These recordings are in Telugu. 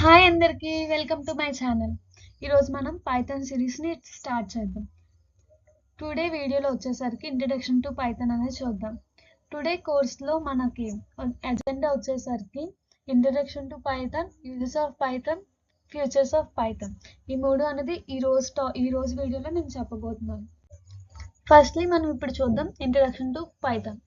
హాయ్ అందరికీ వెల్కమ్ టు మై ఛానల్. ఈరోజు మనం పైథాన్ సిరీస్ని స్టార్ట్ చేద్దాం. టుడే వీడియోలో వచ్చేసరికి ఇంట్రడక్షన్ టు పైథాన్ అనేది చూద్దాం. టుడే కోర్స్లో మనకి ఎజెండా వచ్చేసరికి introduction to Python, uses of Python, futures of Python. ఈ మూడు అనేది ఈ రోజు వీడియోలో నేను చెప్పబోతున్నాను. ఫస్ట్లీ మనం ఇప్పుడు చూద్దాం introduction to Python.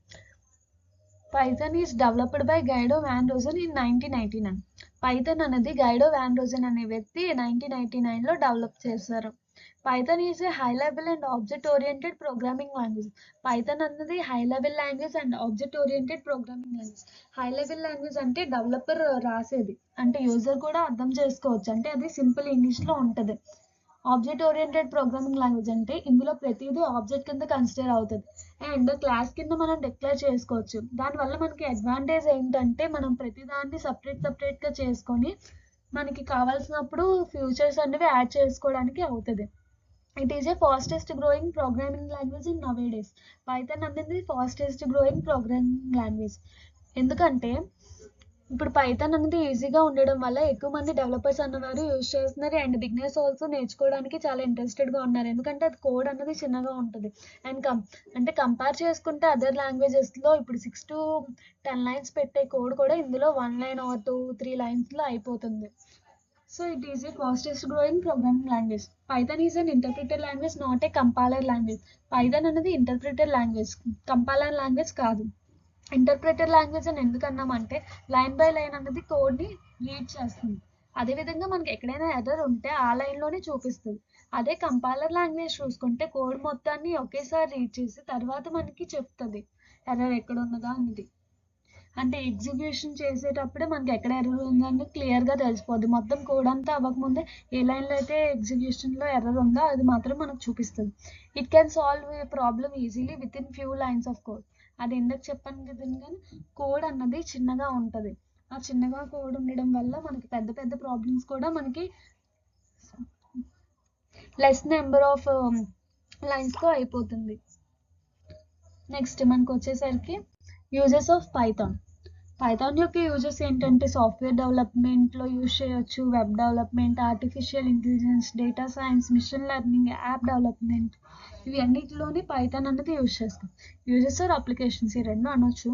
Python is developed by Guido van Rossum in 1999. Python అనేది గైడో వ్యాన్ రోజన్ అనే వ్యక్తి 1999లో డెవలప్ చేశారు. Python is a high level and object oriented programming language. Python అనేది high level language and object oriented programming language. High level language అంటే డెవలపర్ రాసేది, అంటే యూజర్ కూడా అర్థం చేసుకోవచ్చు, అంటే అది సింపుల్ ఇంగ్లీష్లో ఉంటుంది. ఆబ్జెక్ట్ ఓరియంటెడ్ ప్రోగ్రామింగ్ లాంగ్వేజ్ అంటే ఇందులో ప్రతిదీ ఆబ్జెక్ట్ కింద కన్సిడర్ అవుతుంది అండ్ క్లాస్ కింద మనం డిక్లేర్ చేసుకోవచ్చు. దానివల్ల మనకి అడ్వాంటేజ్ ఏంటంటే మనం ప్రతిదాన్ని సపరేట్గా చేసుకొని మనకి కావాల్సినప్పుడు ఫ్యూచర్స్ అనేవి యాడ్ చేసుకోవడానికి అవుతుంది. It is a fastest growing programming language in nowadays. Python అనేది ఫాస్టెస్ట్ గ్రోయింగ్ ప్రోగ్రామింగ్ లాంగ్వేజ్. ఎందుకంటే ఇప్పుడు పైథాన్ అనేది ఈజీగా ఉండడం వల్ల ఎక్కువ మంది డెవలపర్స్ అన్నవారు యూజ్ చేస్తున్నారు అండ్ బిగినర్స్ ఆల్సో నేర్చుకోవడానికి చాలా ఇంట్రెస్టెడ్గా ఉన్నారు. ఎందుకంటే అది కోడ్ అనేది చిన్నగా ఉంటుంది అండ్ అంటే కంపేర్ చేసుకుంటే అదర్ లాంగ్వేజెస్లో ఇప్పుడు 6 to 10 లైన్స్ పెట్టే కోడ్ కూడా ఇందులో 1 లైన్ ఆర్ 2-3 లైన్స్లో అయిపోతుంది. So it is a fastest growing programming language. Python is an interpreter language, not a compiler language. Python అనేది ఇంటర్ప్రిటర్ లాంగ్వేజ్, కంపైలర్ లాంగ్వేజ్ కాదు. ఇంటర్ప్రిటర్ లాంగ్వేజ్ అని ఎందుకన్నామంటే లైన్ బై లైన్ అనేది కోడ్ని రీడ్ చేస్తుంది. అదేవిధంగా మనకి ఎక్కడైనా ఎర్రర్ ఉంటే ఆ లైన్లోనే చూపిస్తుంది. అదే కంపైలర్ లాంగ్వేజ్ చూసుకుంటే కోడ్ మొత్తాన్ని ఒకేసారి రీడ్ చేసి తర్వాత మనకి చెప్తుంది ఎర్రర్ ఎక్కడ ఉన్నదా అనేది. అంటే ఎగ్జిక్యూషన్ చేసేటప్పుడే మనకి ఎక్కడ ఎర్రర్ ఉందని క్లియర్గా తెలిసిపోద్ది. మొత్తం కోడ్ అంతా అవ్వకముందే ఏ లైన్లో అయితే ఎగ్జిక్యూషన్లో ఎర్రర్ ఉందో అది మాత్రం మనకు చూపిస్తుంది. It can solve A problem easily with in few lines of code. అది ఎందుకు చెప్పాను కదండి, కానీ కోడ్ అన్నది చిన్నగా ఉంటుంది. ఆ చిన్నగా కోడ్ ఉండడం వల్ల మనకి పెద్ద పెద్ద ప్రాబ్లమ్స్ కూడా మనకి లెస్ నెంబర్ ఆఫ్ లైన్స్తో అయిపోతుంది. నెక్స్ట్ మనకు వచ్చేసరికి యూజెస్ ఆఫ్ పైథాన్. పైథాన్ యొక్క యూజెస్ ఏంటంటే సాఫ్ట్వేర్ డెవలప్మెంట్లో యూజ్ చేయొచ్చు, web development, artificial intelligence, data science, machine learning, app development, ఇవి అన్నిటిలోనే పైథాన్ అనేది యూజ్ చేస్తాం. యూజెస్ ఆర్ అప్లికేషన్స్ ఈ రెండు అనొచ్చు.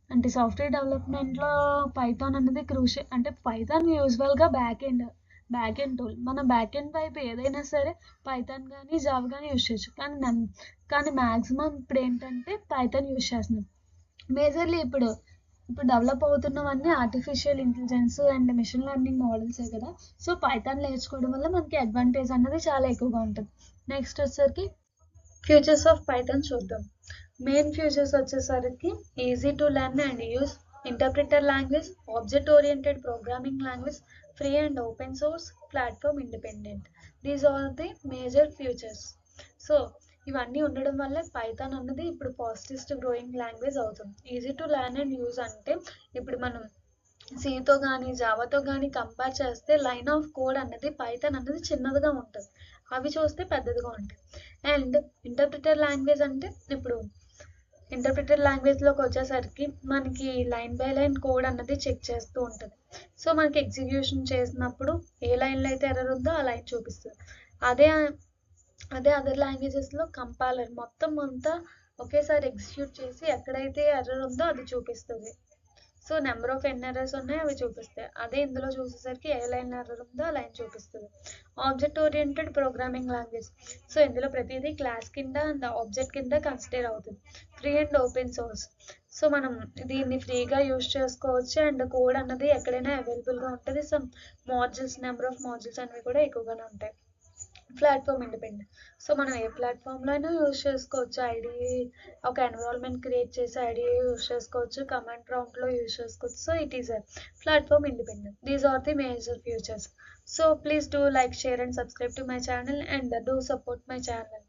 అంటే సాఫ్ట్వేర్ డెవలప్మెంట్లో పైథాన్ అనేది క్రూషియల్. అంటే పైథాన్ యూజువల్గా బ్యాక్ ఎండ్ టూల్. మన బ్యాక్ ఎండ్ వైపు ఏదైనా సరే పైథాన్ కానీ జావా కానీ యూజ్ చేయొచ్చు. కానీ మ్యాక్సిమం ఇప్పుడు ఏంటంటే పైథాన్ యూజ్ చేస్తున్నాం. మేజర్లీ ఇప్పుడు డెవలప్ అవుతున్నవన్నీ artificial intelligence and machine learning మోడల్సే కదా. సో పైథాన్ నేర్చుకోవడం వల్ల మనకి అడ్వాంటేజ్ అన్నది చాలా ఎక్కువగా ఉంటుంది. నెక్స్ట్ వచ్చేసరికి ఫ్యూచర్స్ ఆఫ్ పైథాన్ చూద్దాం. మెయిన్ ఫ్యూచర్స్ వచ్చేసరికి easy to learn and use, interpreter language, object oriented programming language, free and open source, platform independent. These are the major features. So ఇవన్నీ ఉండడం వల్ల పైథాన్ అన్నది ఇప్పుడు ఫాస్టెస్ట్ గ్రోయింగ్ లాంగ్వేజ్ అవుతుంది. Easy to learn and use అంటే ఇప్పుడు మనం సితో కానీ జావాతో కానీ కంపేర్ చేస్తే లైన్ ఆఫ్ కోడ్ అన్నది పైథాన్ అన్నది చిన్నదిగా ఉంటుంది, అవి చూస్తే పెద్దదిగా ఉంటాయి. అండ్ ఇంటర్ప్రిటర్ లాంగ్వేజ్ అంటే ఇప్పుడు ఇంటర్ప్రిటర్ లాంగ్వేజ్లోకి వచ్చేసరికి మనకి లైన్ బై లైన్ కోడ్ అన్నది చెక్ చేస్తూ ఉంటుంది. సో మనకి ఎగ్జిక్యూషన్ చేసినప్పుడు ఏ లైన్లో అయితే ఎర్రర్ ఉందో ఆ లైన్ చూపిస్తుంది. అదే అదర్ లాంగ్వేజెస్లో కంపైలర్ మొత్తం అంతా ఒకేసారి ఎగ్జిక్యూట్ చేసి ఎక్కడైతే ఎర్రర్ ఉందో అది చూపిస్తుంది. సో నెంబర్ ఆఫ్ ఎర్రర్స్ ఉన్నాయి అవి చూపిస్తాయి. అదే ఇందులో చూసేసరికి ఏ లైన్ ఎర్రర్ ఉందో ఆ లైన్ చూపిస్తుంది. Object oriented programming language. So ఇందులో ప్రతిదీ క్లాస్ కింద అండ్ ఆబ్జెక్ట్ కింద కన్సిడర్ అవుతుంది. Free and open source. So మనం దీన్ని ఫ్రీగా యూజ్ చేసుకోవచ్చు అండ్ కోడ్ అన్నది ఎక్కడైనా అవైలబుల్గా ఉంటుంది. Some modules, number of modules అనేవి కూడా ఎక్కువగానే ఉంటాయి. Platform independent. సో మనం ఏ ప్లాట్ఫామ్లో అయినా యూజ్ చేసుకోవచ్చు. ఐడిఈ ఒక ఎన్విరాన్మెంట్ క్రియేట్ చేసి ఐడిఈ యూజ్ చేసుకోవచ్చు, కమాండ్ ప్రాంప్ట్లో యూజ్ చేసుకోవచ్చు. So it is a platform independent. These are the major features. So please do like, share and subscribe to my channel and do support my channel.